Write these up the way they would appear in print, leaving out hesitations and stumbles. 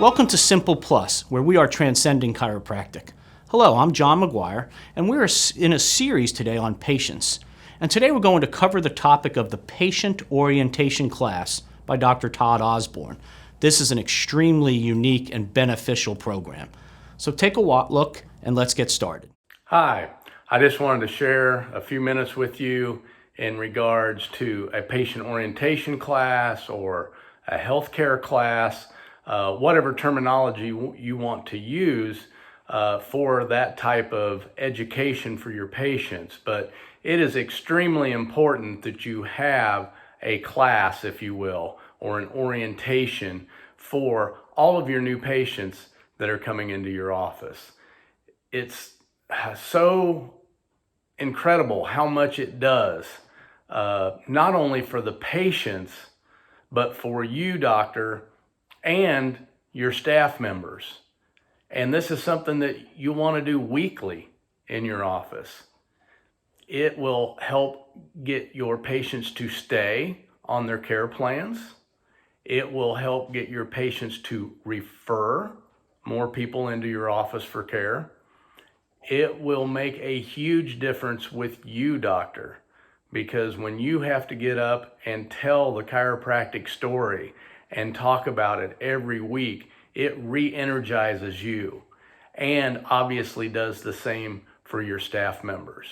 Welcome to Simple Plus, where we are transcending chiropractic. Hello, I'm John McGuire, and we're in a series today on patience. And today we're going to cover the topic of the Patient Orientation class by Dr. Todd Osborne. This is an extremely unique and beneficial program. So take a look and let's get started. Hi, I just wanted to share a few minutes with you in regards to a patient orientation class or a healthcare class, whatever terminology you want to use for that type of education for your patients. But it is extremely important that you have a class, if you will, or an orientation for all of your new patients that are coming into your office. It's so incredible how much it does, not only for the patients, but for you, doctor, and your staff members. And this is something that you want to do weekly in your office. It will help get your patients to stay on their care plans. It will help get your patients to refer more people into your office for care. It will make a huge difference with you, doctor, because when you have to get up and tell the chiropractic story and talk about it every week, it re-energizes you and obviously does the same for your staff members.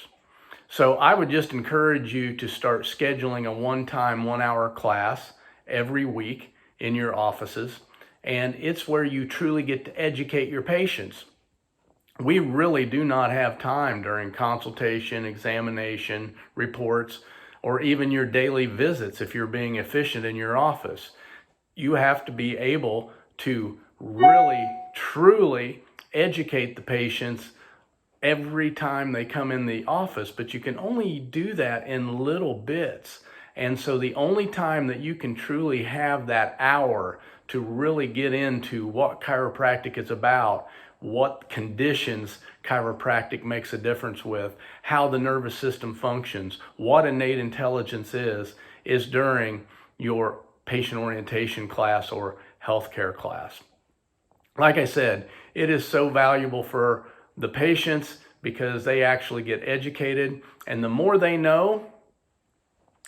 So I would just encourage you to start scheduling a one-time 1-hour class every week in your offices, and it's where you truly get to educate your patients. We really do not have time during consultation, examination, reports, or even your daily visits if you're being efficient in your office. You have to be able to really, truly educate the patients every time they come in the office, but you can only do that in little bits. And so the only time that you can truly have that hour to really get into what chiropractic is about, what conditions chiropractic makes a difference with, how the nervous system functions, what innate intelligence is during your patient orientation class or healthcare class. Like I said, it is so valuable for the patients because they actually get educated, and the more they know,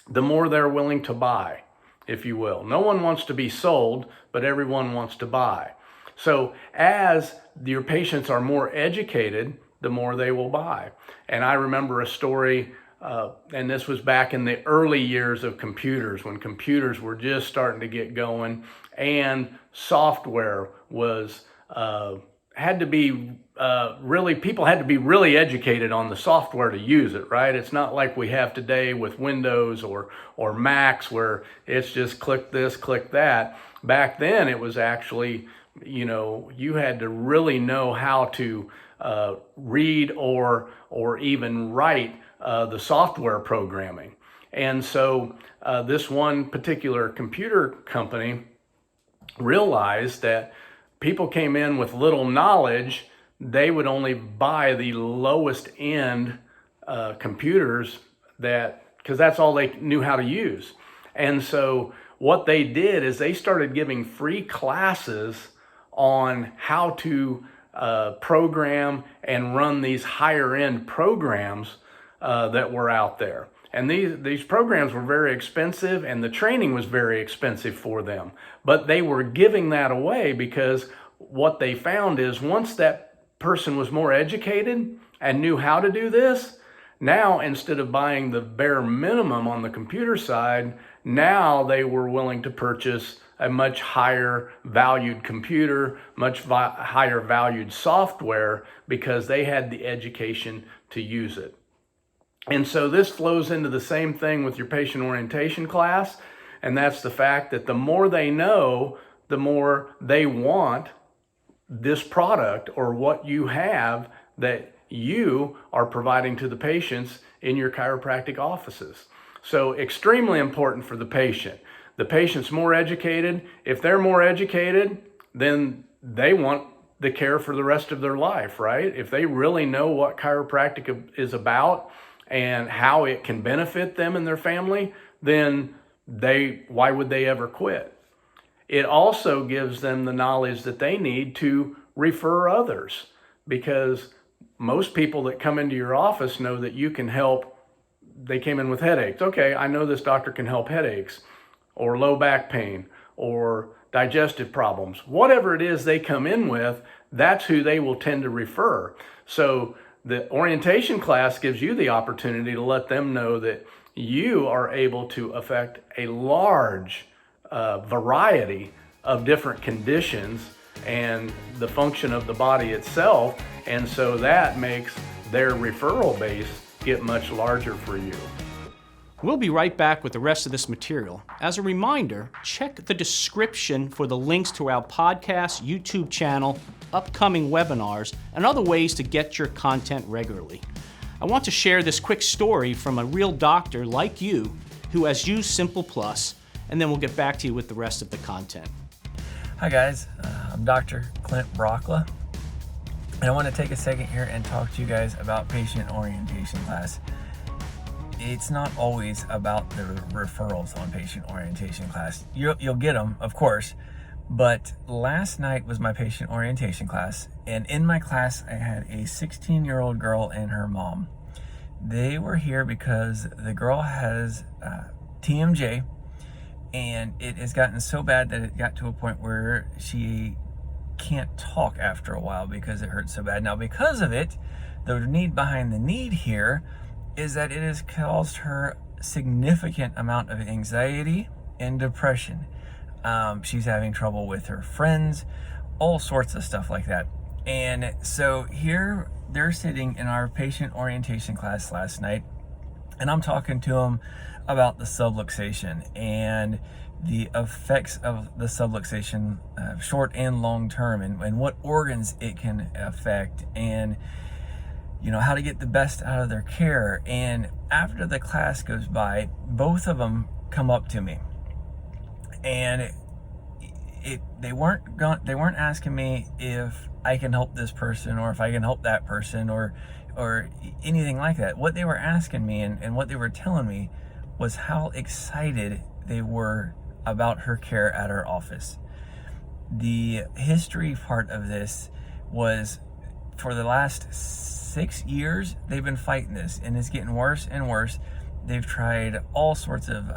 the more they're willing to buy, if you will. No one wants to be sold, but everyone wants to buy. So as your patients are more educated, the more they will buy. And I remember a story, and this was back in the early years of computers, when computers were just starting to get going, and software was had to be people had to be really educated on the software to use it, right? It's not like we have today with Windows or Macs where it's just click this, click that. Back then it was actually, you had to really know how to read or even write the software programming. And so this one particular computer company realized that people came in with little knowledge. They would only buy the lowest end computers because that's all they knew how to use. And so what they did is they started giving free classes on how to program and run these higher end programs that were out there. And these programs were very expensive, and the training was very expensive for them. But they were giving that away because what they found is once that person was more educated and knew how to do this, now instead of buying the bare minimum on the computer side, now they were willing to purchase a much higher valued computer, much higher valued software because they had the education to use it. And so this flows into the same thing with your patient orientation class, and that's the fact that the more they know, the more they want this product or what you have that you are providing to the patients in your chiropractic offices. So extremely important for the patient. The patient's more educated. If they're more educated, then they want the care for the rest of their life, right? If they really know what chiropractic is about and how it can benefit them and their family, then why would they ever quit? it also gives them the knowledge that they need to refer others, because most people that come into your office know that you can help. They came in with headaches. Okay, I know this doctor can help headaches or low back pain or digestive problems. Whatever it is they come in with, that's who they will tend to refer. So the orientation class gives you the opportunity to let them know that you are able to affect a large variety of different conditions and the function of the body itself. And so that makes their referral base get much larger for you. We'll be right back with the rest of this material. As a reminder, check the description for the links to our podcast, YouTube channel, upcoming webinars, and other ways to get your content regularly. I want to share this quick story from a real doctor like you who has used Simple Plus, and then we'll get back to you with the rest of the content. Hi guys, I'm Dr. Clint Brockla, and I want to take a second here and talk to you guys about patient orientation class. It's not always about the referrals on patient orientation class. You'll get them, of course, but last night was my patient orientation class, and in my class I had a 16-year-old girl and her mom. They were here because the girl has TMJ, and it has gotten so bad that it got to a point where she can't talk after a while because it hurts so bad. Now, because of it, the need behind the need here is that it has caused her significant amount of anxiety and depression. She's having trouble with her friends, all sorts of stuff like that. And so here they're sitting in our patient orientation class last night, and I'm talking to them about the subluxation and the effects of the subluxation, short and long term, and what organs it can affect, and how to get the best out of their care. And after the class goes by, both of them come up to me, and they weren't asking me if I can help this person or if I can help that person or anything like that. What they were asking me and what they were telling me was how excited they were about her care at our office. The history part of this was, for the last 6 years, they've been fighting this, and it's getting worse and worse. They've tried all sorts of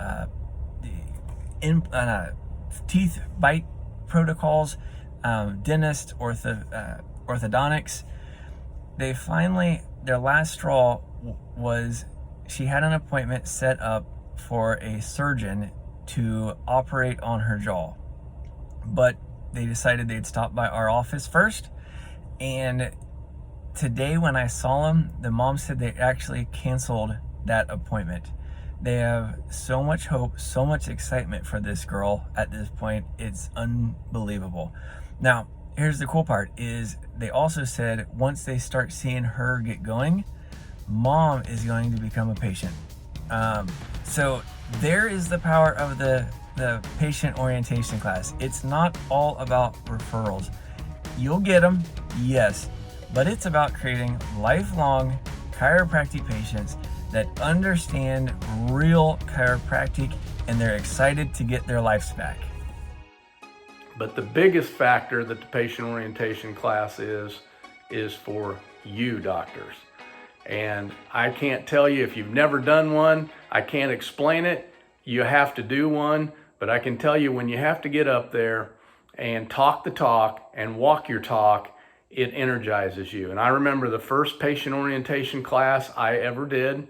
teeth bite protocols, dentist, orthodontics. They finally, their last straw was she had an appointment set up for a surgeon to operate on her jaw, but they decided they'd stop by our office first. And today when I saw them, the mom said they actually canceled that appointment. They have so much hope, so much excitement for this girl at this point. It's unbelievable. Now, here's the cool part, is they also said once they start seeing her get going, mom is going to become a patient. So there is the power of the patient orientation class. It's not all about referrals. You'll get them, yes, but it's about creating lifelong chiropractic patients that understand real chiropractic, and they're excited to get their lives back. But the biggest factor that the patient orientation class is for you doctors. And I can't tell you, if you've never done one, I can't explain it. You have to do one, but I can tell you, when you have to get up there and talk the talk and walk your talk, it energizes you. And I remember the first patient orientation class I ever did.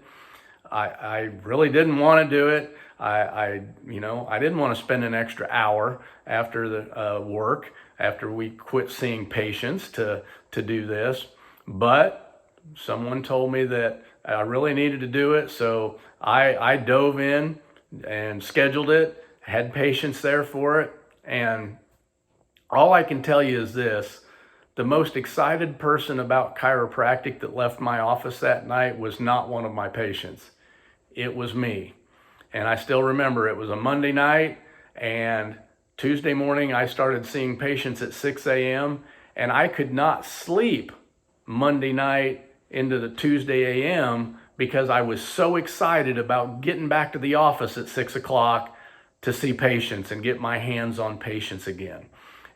I really didn't want to do it. I didn't want to spend an extra hour after the work, after we quit seeing patients, to do this. But someone told me that I really needed to do it, so I dove in and scheduled it, had patients there for it. And all I can tell you is this: the most excited person about chiropractic that left my office that night was not one of my patients. It was me. And I still remember, it was a Monday night, and Tuesday morning I started seeing patients at 6 a.m. and I could not sleep Monday night into the Tuesday a.m. because I was so excited about getting back to the office at 6 o'clock to see patients and get my hands on patients again.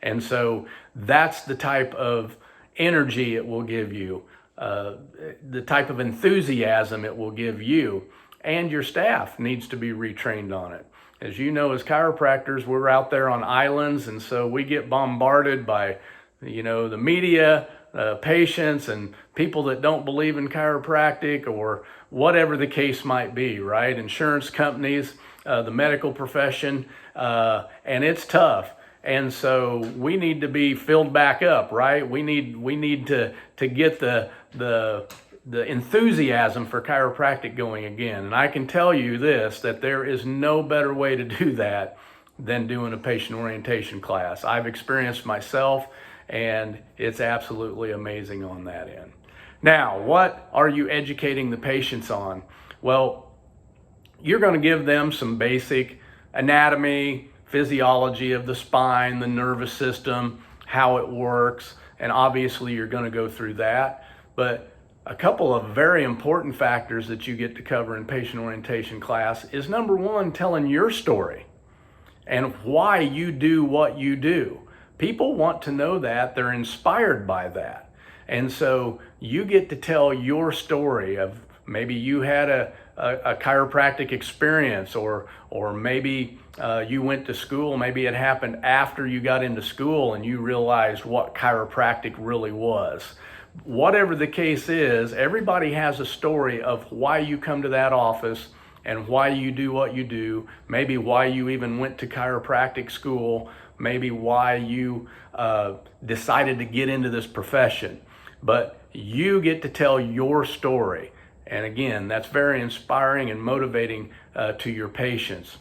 And so that's the type of energy it will give you, the type of enthusiasm it will give you, and your staff needs to be retrained on it. As you know, as chiropractors, we're out there on islands, and so we get bombarded by, the media, patients, and people that don't believe in chiropractic or whatever the case might be, right? Insurance companies, the medical profession, and it's tough. And so we need to be filled back up, right? We need to get the enthusiasm for chiropractic going again. And I can tell you this, that there is no better way to do that than doing a patient orientation class. I've experienced myself, and it's absolutely amazing on that end. Now, what are you educating the patients on? Well, you're going to give them some basic anatomy, physiology of the spine, the nervous system, how it works, and obviously you're going to go through that. But a couple of very important factors that you get to cover in patient orientation class is, number one, telling your story and why you do what you do. People want to know that, they're inspired by that. And so you get to tell your story of maybe you had a chiropractic experience, or maybe you went to school, maybe it happened after you got into school and you realized what chiropractic really was. Whatever the case is, everybody has a story of why you come to that office and why you do what you do, maybe why you even went to chiropractic school, maybe why you decided to get into this profession. But you get to tell your story. And again, that's very inspiring and motivating to your patients.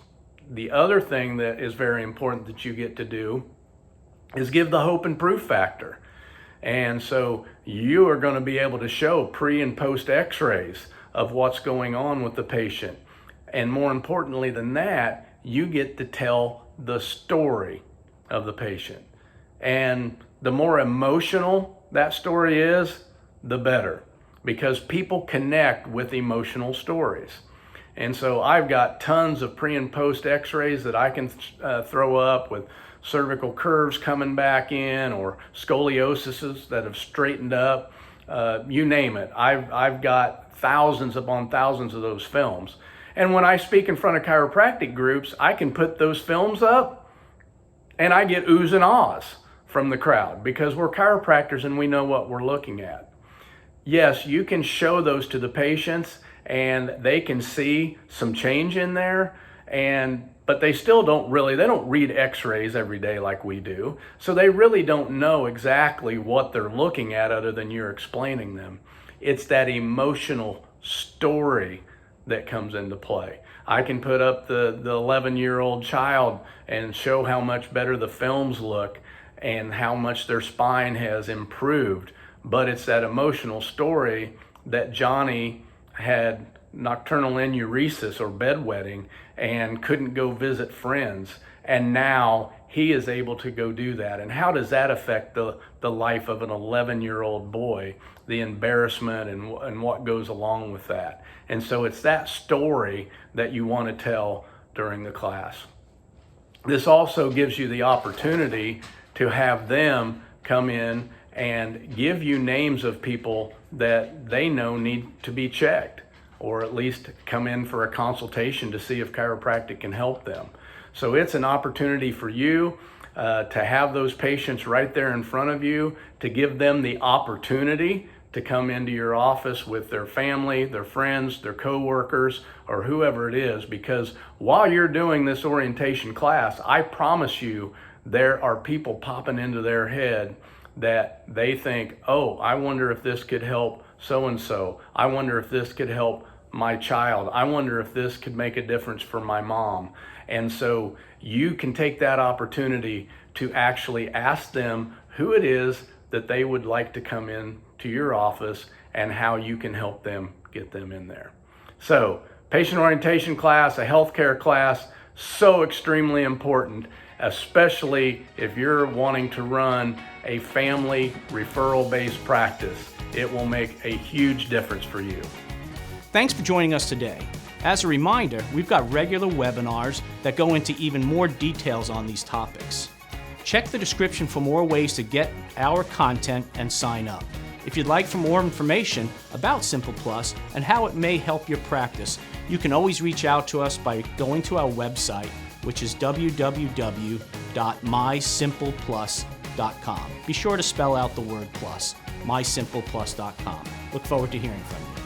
The other thing that is very important that you get to do is give the hope and proof factor. And so you are going to be able to show pre and post x-rays of what's going on with the patient. And more importantly than that, you get to tell the story of the patient. And the more emotional that story is, the better, because people connect with emotional stories. And so I've got tons of pre and post x-rays that I can throw up with cervical curves coming back in, or scoliosis that have straightened up, you name it. I've got thousands upon thousands of those films. And when I speak in front of chiropractic groups, I can put those films up and I get oohs and ahs from the crowd, because we're chiropractors and we know what we're looking at. Yes, you can show those to the patients and they can see some change in there, but they still don't read x-rays every day like we do. So they really don't know exactly what they're looking at other than you're explaining them. It's that emotional story that comes into play. I can put up the 11-year-old child and show how much better the films look and how much their spine has improved. But it's that emotional story that Johnny had nocturnal enuresis or bedwetting and couldn't go visit friends, and now he is able to go do that. And how does that affect the life of an 11-year-old boy, the embarrassment and what goes along with that? And so it's that story that you want to tell during the class. This also gives you the opportunity to have them come in and give you names of people that they know need to be checked, or at least come in for a consultation to see if chiropractic can help them. So it's an opportunity for you to have those patients right there in front of you, to give them the opportunity to come into your office with their family, their friends, their coworkers, or whoever it is. Because while you're doing this orientation class, I promise you there are people popping into their head that they think, oh, I wonder if this could help so-and-so. I wonder if this could help my child. I wonder if this could make a difference for my mom. And so you can take that opportunity to actually ask them who it is that they would like to come in to your office and how you can help them get them in there. So patient orientation class, a healthcare class, so extremely important, especially if you're wanting to run a family referral-based practice. It will make a huge difference for you. Thanks for joining us today. As a reminder, we've got regular webinars that go into even more details on these topics. Check the description for more ways to get our content and sign up. If you'd like for more information about Simple Plus and how it may help your practice, you can always reach out to us by going to our website, which is www.mysimpleplus.com. Be sure to spell out the word plus, mysimpleplus.com. Look forward to hearing from you.